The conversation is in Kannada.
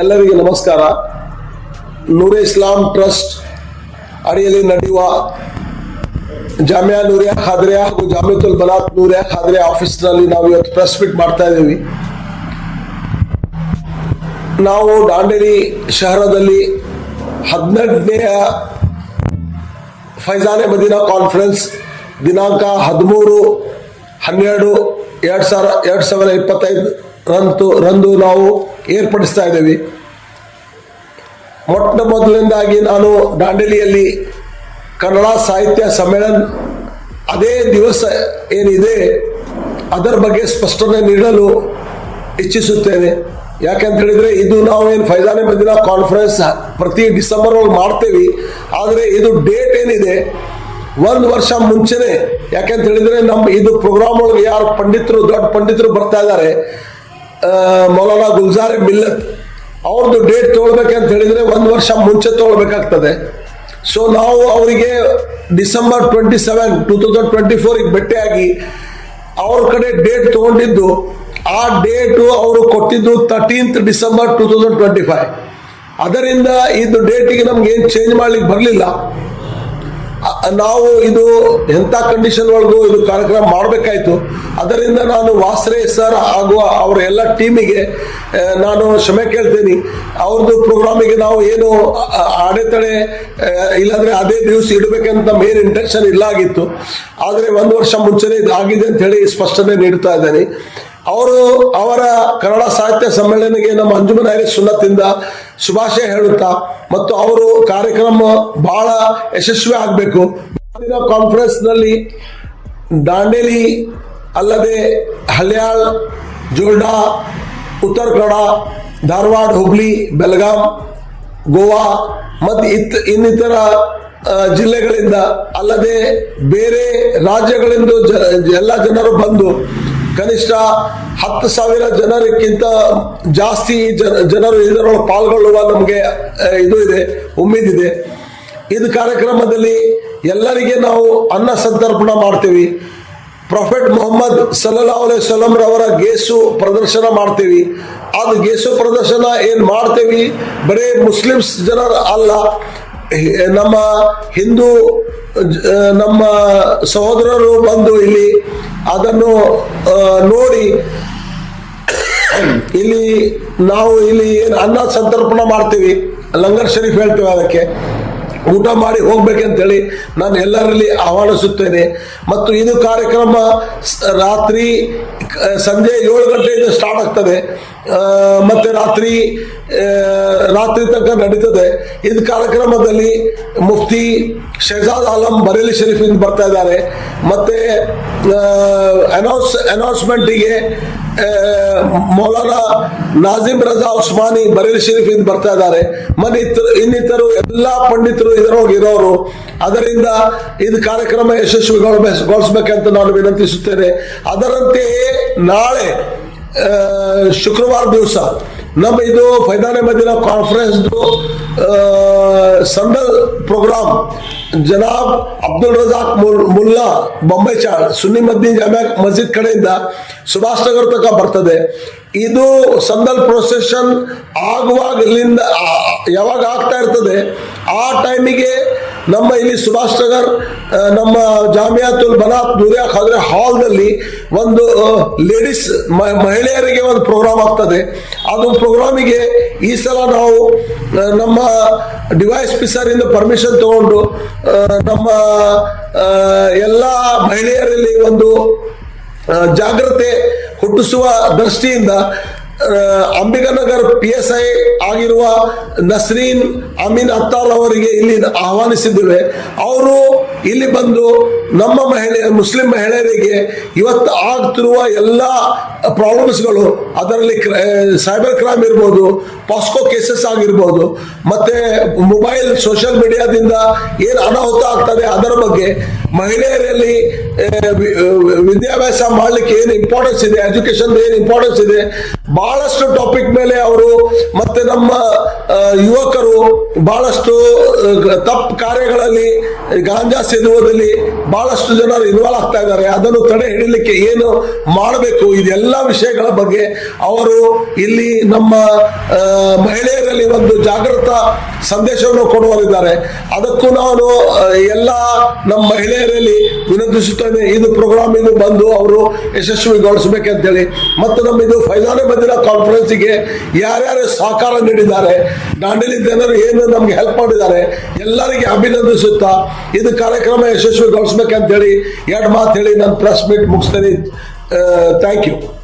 ಎಲ್ಲರಿಗೆ ನಮಸ್ಕಾರ. ನೂರೆ ಇಸ್ಲಾಂ ಟ್ರಸ್ಟ್ ಅಡಿಯಲ್ಲಿ ನಡೆಯುವ ಜಾಮಿಯಾ ನೂರಿಯಾ ಖಾದ್ರಿಯಾ ಹಾಗೂ ಜಾಮಿಯತುಲ್ ಬನಾತ್ ನೂರಿಯಾ ಖಾದ್ರಿಯಾ ಆಫೀಸ್ನಲ್ಲಿ ನಾವು ಇವತ್ತು ಪ್ರೆಸ್ ಮೀಟ್ ಮಾಡ್ತಾ ಇದ್ದೀವಿ. ನಾವು ದಾಂಡೇಲಿ ಶಹರದಲ್ಲಿ 18ನೇ ಫೈಜಾನೆ ಮದೀನಾ ಕಾನ್ಫರೆನ್ಸ್ ದಿನಾಂಕ 13/12/2025 ರಂದು ನಾವು ಏರ್ಪಡಿಸ್ತಾ ಇದ್ದೇವೆ. ಮೊಟ್ಟ ಮೊದಲನೇದಾಗಿ ನಾನು ದಾಂಡೇಲಿಯಲ್ಲಿ ಕನ್ನಡ ಸಾಹಿತ್ಯ ಸಮ್ಮೇಳನ ಅದೇ ದಿವಸ ಏನಿದೆ ಅದರ ಬಗ್ಗೆ ಸ್ಪಷ್ಟನೆ ನೀಡಲು ಇಚ್ಛಿಸುತ್ತೇನೆ. ಯಾಕೆಂತ ಹೇಳಿದ್ರೆ ಇದು ನಾವೇನು ಫೈಜಾನೆ ಮದೀನಾ ಕಾನ್ಫರೆನ್ಸ್ ಪ್ರತಿ ಡಿಸೆಂಬರ್ ಒಳಗೆ ಮಾಡ್ತೇವೆ, ಆದರೆ ಇದು ಡೇಟ್ ಏನಿದೆ ಒಂದು ವರ್ಷ ಮುಂಚೆನೆ. ಯಾಕೆಂತ ಹೇಳಿದ್ರೆ ನಮ್ಮ ಇದು ಪ್ರೋಗ್ರಾಮ್ ಒಳಗೆ ಯಾರು ಪಂಡಿತರು ದೊಡ್ಡ ಪಂಡಿತರು ಬರ್ತಾ ಇದ್ದಾರೆ, ಮೌಲಾನಾ ಗುಲ್ಜಾರ್ ಮಿಲ್ಲತ್ ಅವ್ರದ್ದು ಡೇಟ್ ತೊಗೊಳ್ಬೇಕಂತ ಹೇಳಿದ್ರೆ ಒಂದು ವರ್ಷ ಮುಂಚೆ ತೊಗೊಳ್ಬೇಕಾಗ್ತದೆ. ಸೊ ನಾವು ಅವರಿಗೆ ಡಿಸೆಂಬರ್ 27, 2024 ಭೇಟಿಯಾಗಿ ಅವ್ರ ಕಡೆ ಡೇಟ್ ತಗೊಂಡಿದ್ದು, ಆ ಡೇಟು ಅವರು ಕೊಟ್ಟಿದ್ದು 13th ಡಿಸೆಂಬರ್ 2025. ಅದರಿಂದ ಇದು ಡೇಟಿಗೆ ನಮ್ಗೆ ಏನು ಚೇಂಜ್ ಮಾಡ್ಲಿಕ್ಕೆ ಬರಲಿಲ್ಲ. ನಾವು ಇದು ಎಂಥ ಕಂಡೀಷನ್ ಒಳಗೂ ಇದು ಕಾರ್ಯಕ್ರಮ ಮಾಡಬೇಕಾಯ್ತು. ಅದರಿಂದ ನಾನು ವಾಸ್ರೆ ಸರ್ ಹಾಗೂ ಅವರ ಎಲ್ಲ ಟೀಮಿಗೆ ನಾನು ಕ್ಷಮೆ ಕೇಳ್ತೀನಿ. ಅವ್ರದ್ದು ಪ್ರೋಗ್ರಾಮಿಗೆ ನಾವು ಏನು ಅಡೆತಡೆ ಇಲ್ಲಾಂದ್ರೆ ಅದೇ ದಿವಸ ಇಡಬೇಕಂತ ಮೇನ್ ಇಂಟೆನ್ಷನ್ ಇಲ್ಲ ಆಗಿತ್ತು. ಆದರೆ ಒಂದು ವರ್ಷ ಮುಂಚೆನೇ ಇದು ಆಗಿದೆ ಅಂತ ಹೇಳಿ ಸ್ಪಷ್ಟನೆ ನೀಡ್ತಾ ಇದ್ದೇನೆ. ಅವರು ಅವರ ಕನ್ನಡ ಸಾಹಿತ್ಯ ಸಮ್ಮೇಳನಕ್ಕೆ ನಮ್ಮ ಅಂಜುಮನ್ ಐರಿಸ್ ಸುನ್ನತಿಂದ ಶುಭಾಶಯ ಹೇಳುತ್ತಾ ಮತ್ತು ಅವರು ಕಾರ್ಯಕ್ರಮ ಬಹಳ ಯಶಸ್ವಿ ಆಗಬೇಕು. ಕಾನ್ಫರೆನ್ಸ್ ನಲ್ಲಿ ದಾಂಡೇಲಿ ಅಲ್ಲದೆ ಹಳ್ಯಾಳ್, ಜೋಲ್ಡಾ, ಉತ್ತರ ಕನ್ನಡ, ಧಾರವಾಡ, ಹುಬ್ಳಿ, ಬೆಳಗಾಂ, ಗೋವಾ ಮತ್ತು ಇನ್ನಿತರ ಜಿಲ್ಲೆಗಳಿಂದ ಅಲ್ಲದೆ ಬೇರೆ ರಾಜ್ಯಗಳಿಂದ ಎಲ್ಲ ಜನರು ಬಂದು ಕನಿಷ್ಠ 10,000 ಜನರಿಗಿಂತ ಜಾಸ್ತಿ ಜನರು ಇದರೊಳಗೆ ಪಾಲ್ಗೊಳ್ಳುವ ನಮಗೆ ಇದು ಇದೆ, ಉಮ್ಮಿದಿದೆ. ಇದು ಕಾರ್ಯಕ್ರಮದಲ್ಲಿ ಎಲ್ಲರಿಗೆ ನಾವು ಅನ್ನ ಸಂತರ್ಪಣೆ ಮಾಡ್ತೀವಿ. ಪ್ರೊಫೆಟ್ ಮೊಹಮ್ಮದ್ ಸಲ್ಲಲ್ಲಾಹು ಅಲೈಹಿ ವಸಲ್ಲಂ ರವರ ಗೇಸು ಪ್ರದರ್ಶನ ಮಾಡ್ತೀವಿ. ಅದು ಗೇಸು ಪ್ರದರ್ಶನ ಏನು ಮಾಡ್ತೀವಿ ಬರೀ ಮುಸ್ಲಿಮ್ಸ್ ಜನರು ಅಲ್ಲ, ನಮ್ಮ ಹಿಂದೂ ನಮ್ಮ ಸಹೋದರರು ಬಂದು ಇಲ್ಲಿ ಅದನ್ನು ನೋಡಿ ಇಲ್ಲಿ ನಾವು ಇಲ್ಲಿ ಏನು ಅನ್ನ ಸಂತರ್ಪಣೆ ಮಾಡ್ತೀವಿ, ಲಂಗರ್ ಶರೀಫ್ ಹೇಳ್ತೇವೆ, ಅದಕ್ಕೆ ಊಟ ಮಾಡಿ ಹೋಗ್ಬೇಕಂತೇಳಿ ನಾನು ಎಲ್ಲರಲ್ಲಿ ಆಹ್ವಾನಿಸುತ್ತೇನೆ. ಮತ್ತು ಇದು ಕಾರ್ಯಕ್ರಮ ಸಂಜೆ 7 ಗಂಟೆಯಿಂದ ಸ್ಟಾರ್ಟ್ ಆಗ್ತದೆ ಮತ್ತೆ ರಾತ್ರಿ ತನಕ ನಡೀತದೆ. ಇದು ಕಾರ್ಯಕ್ರಮದಲ್ಲಿ ಮುಫ್ತಿ ಶಹಜಾದ್ ಆಲಂ ಬರೇಲಿ ಶರೀಫಿಂದ ಬರ್ತಾ ಇದ್ದಾರೆ. ಮತ್ತೆ ಅನೌನ್ಸ್ಮೆಂಟಿಗೆ ಮೌಲಾನಾ ನಾಜಿಮ್ ರಜಾ ಉಸ್ಮಾನಿ ಬರೇಲಿ ಶರೀಫಿಂದ ಬರ್ತಾ ಇದ್ದಾರೆ. ಮತ್ತೆ ಇನ್ನಿತರು ಎಲ್ಲ ಪಂಡಿತರು ಇದರೊಳಗೆ ಇರೋರು. ಅದರಿಂದ ಇದು ಕಾರ್ಯಕ್ರಮ ಯಶಸ್ವಿಗೊಳಿಸಬೇಕಂತ ನಾನು ವಿನಂತಿಸುತ್ತೇನೆ. ಅದರಂತೆಯೇ ನಾಳೆ ಶುಕ್ರವಾರ ದಿವಸ ನಮ್ಮ ಇದು ಫೈಜಾನೆ ಮದೀನಾ ಕಾನ್ಫರೆನ್ಸ್ ಸಂಡಲ್ ಪ್ರೋಗ್ರಾಮ್ ಜನಾಬ್ ಅಬ್ದುಲ್ ರಜಾಕ್ ಮುಲ್ಲಾ ಬೊಂಬೈ ಚಾಳ್ ಸುನ್ನಿ ಮದ್ದೀನ್ ಜಾಮಿಯಾ ಮಸ್ಜಿದ್ ಕಡೆಯಿಂದ ಸುಭಾಷ್ ನಗರ್ ತನಕ ಬರ್ತದೆ. ಇದು ಸಂದಲ್ ಪ್ರೊಸೆಷನ್ ಆಗುವಾಗ ಇಲ್ಲಿಂದ ಯಾವಾಗ ಆಗ್ತಾ ಇರ್ತದೆ ಆ ಟೈಮಿಗೆ ನಮ್ಮ ಇಲ್ಲಿ ಸುಭಾಷ್ ನಗರ್ ನಮ್ಮ ಜಾಮಿಯಾತುಲ್ ಬನಾತ್ ನೂರಿಯಾ ಖಾದ್ರಿಯಾ ಹಾಲ್ನಲ್ಲಿ ಒಂದು ಲೇಡೀಸ್ ಮಹಿಳೆಯರಿಗೆ ಒಂದು ಪ್ರೋಗ್ರಾಮ್ ಆಗ್ತದೆ. ಅದು ಪ್ರೋಗ್ರಾಮಿಗೆ ಈ ಸಲ ನಾವು ನಮ್ಮ ಡಿವೈಎಸ್ಪಿ ಸರ್ ಇಂದ ಪರ್ಮಿಷನ್ ತಗೊಂಡು ನಮ್ಮ ಎಲ್ಲ ಮಹಿಳೆಯರಲ್ಲಿ ಒಂದು ಜಾಗ್ರತೆ ಹುಟ್ಟಿಸುವ ದೃಷ್ಟಿಯಿಂದ ಅಂಬಿಕಾನಗರ್ PSI ಆಗಿರುವ ನಸ್ರೀನ್ ಅಮೀನ್ ಅತ್ತಾರ್ ಅವರಿಗೆ ಇಲ್ಲಿ ಆಹ್ವಾನಿಸಿದ್ದೇವೆ. ಅವರು ಇಲ್ಲಿ ಬಂದು ನಮ್ಮ ಮುಸ್ಲಿಂ ಮಹಿಳೆಯರಿಗೆ ಇವತ್ತು ಆಗ್ತಿರುವ ಎಲ್ಲ ಪ್ರಾಬ್ಲಮ್ಸ್ಗಳು, ಅದರಲ್ಲಿ ಸೈಬರ್ ಕ್ರೈಮ್ ಇರ್ಬೋದು, ಪಾಸ್ಕೋ ಕೇಸಸ್ ಆಗಿರ್ಬೋದು, ಮತ್ತೆ ಮೊಬೈಲ್ ಸೋಷಿಯಲ್ ಮೀಡಿಯಾದಿಂದ ಏನು ಅನಾಹುತ ಆಗ್ತದೆ ಅದರ ಬಗ್ಗೆ, ಮಹಿಳೆಯರಲ್ಲಿ ವಿದ್ಯಾಭ್ಯಾಸ ಮಾಡಲಿಕ್ಕೆ ಏನು ಇಂಪಾರ್ಟೆನ್ಸ್ ಇದೆ, ಎಜುಕೇಶನ್ ಏನು ಇಂಪಾರ್ಟೆನ್ಸ್ ಇದೆ, ಬಹಳಷ್ಟು ಟಾಪಿಕ್ ಮೇಲೆ ಅವರು ಮತ್ತೆ ನಮ್ಮ ಯುವಕರು ಬಹಳಷ್ಟು ತಪ್ಪು ಕಾರ್ಯಗಳಲ್ಲಿ ಗಾಂಜಾ ಸೇದುವುದರಲ್ಲಿ ಬಹಳಷ್ಟು ಜನರು ಇನ್ವಾಲ್ವ್ ಆಗ್ತಾ ಇದ್ದಾರೆ. ಅದನ್ನು ತಡೆ ಹಿಡಿಲಿಕ್ಕೆ ಏನು ಮಾಡಬೇಕು, ಇದೆಲ್ಲ ವಿಷಯಗಳ ಬಗ್ಗೆ ಅವರು ಇಲ್ಲಿ ನಮ್ಮ ಮಹಿಳೆಯರಲ್ಲಿ ಒಂದು ಜಾಗೃತ ಸಂದೇಶವನ್ನು ಕೊಡುವರಿದ್ದಾರೆ. ಅದಕ್ಕೂ ನಾನು ಎಲ್ಲ ನಮ್ಮ ಮಹಿಳೆಯರಲ್ಲಿ ವಿನಂತಿಸುತ್ತೇನೆ, ಇದು ಪ್ರೋಗ್ರಾಮ್ ಇದು ಬಂದು ಅವರು ಯಶಸ್ವಿಗೊಳಿಸಬೇಕಂತೇಳಿ. ಮತ್ತು ನಮ್ಮಿದು ಫೈಜಾನೆ ಮದೀನಾ ಕಾನ್ಫರೆನ್ಸ್ಗೆ ಯಾರ್ಯಾರು ಸಹಕಾರ ನೀಡಿದ್ದಾರೆ, ದಾಂಡೇಲಿ ಜನರು ಏನು ನಮ್ಗೆ ಹೆಲ್ಪ್ ಮಾಡಿದ್ದಾರೆ, ಎಲ್ಲರಿಗೆ ಅಭಿನಂದಿಸುತ್ತಾ ಇದು ಕಾರ್ಯಕ್ರಮ ಯಶಸ್ವಿಗೊಳಿಸಬೇಕಂತೇಳಿ 2 ಮಾತು ಹೇಳಿ ನಾನು ಪ್ರೆಸ್ ಮೀಟ್ ಮುಗಿಸ್ತೇನೆ. Thank you.